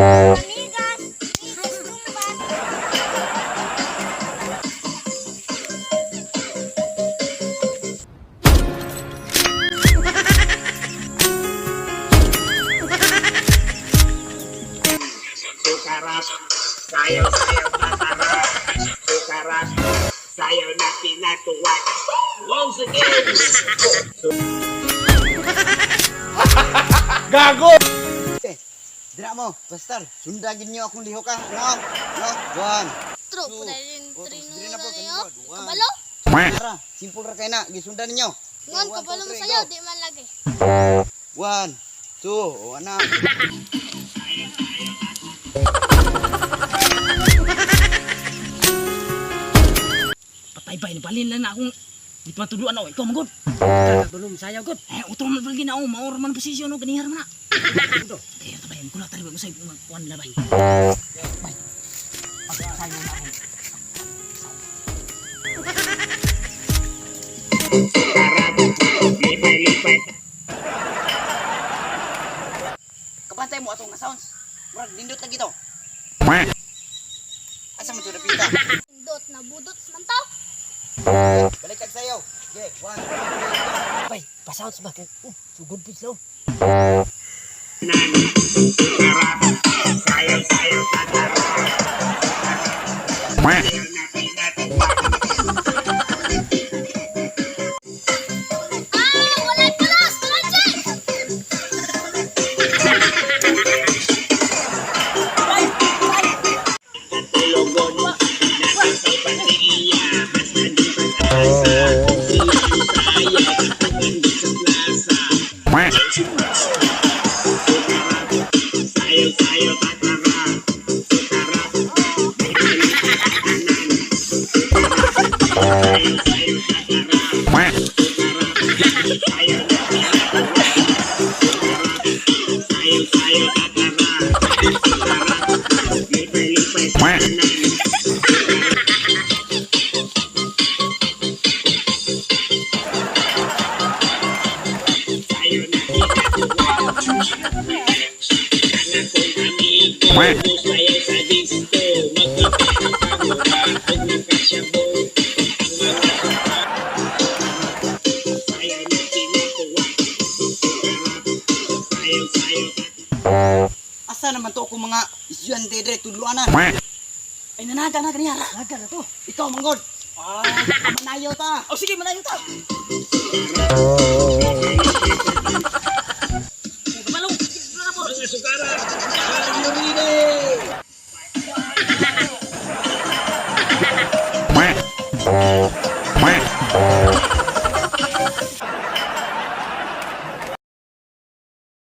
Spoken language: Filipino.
Amigas, misis tumban. Sukarap, sayaw-sayaw tatarap. Sukarap, sayaw na pinatuwag. Once again! Gago! Dira mo, Pastor, sundagin niyo akong lihok ka. No, no, one. True, Two. punarin Oh, trino dire na na po, niyo. ganun po. One. Kabalo? Tara, simple ra kay na, gisundan ninyo. Ngon, One, kabalo two, mo three, sayo, go. di man lagi. 1, 2, o ana. Patay-bay, nabalin lang na akong di pa tuluan ako. Ikaw magod. Belum saya god. Utro man lagi na ako. Maor man posisyon no. Ganihar man na. Kaya tabayan ko lang. Tari ba mo sa'yo kung magkuhan labay. Bay. Pagkasayo na ako. Sukarap, lipay-lipay. Kapantay mo atong nga sounds. Murag nindot na gito. Asa man to napita? Indot na budot man to. Balik kag sayo. Okay, 1, 2, 3, go. Bay, pasounds ba kay sugod pud slow. Sukarap, sayaw-sayaw tatarap. Sayaw na pinatuwag. Ah, walay pulos, tuloy. Katulogon, nakasay pag-iya. Mas nandun pag-asa. Silang kaya, kapagandun sa plaza. Sukarap, sayaw-sayaw tatarap. Sukarap, lipay-lipay tatanan. Sukarap, sayaw-sayaw tatarap. Sukarap, sayaw na pinatuwag. Sukarap, sayaw-sayaw tatarap. Sukarap, lipay-lipay tatanan. Sayaw na pinatuwag. Anak kong amigo, sayaw sa disco. Magkapit ang pagmura, huwag nagkasyabo. Ang mga kapa. Sayaw na pinatuwag. Sukarap, sayaw-sayaw tatarap. Asa naman to ako mga estudyante dire tudloanan. Ay nanaga na ganihar. Naga na to. Ikaw manggod. Manayo ta. O sige, malayo ta. Kabalo. Mga sukarap,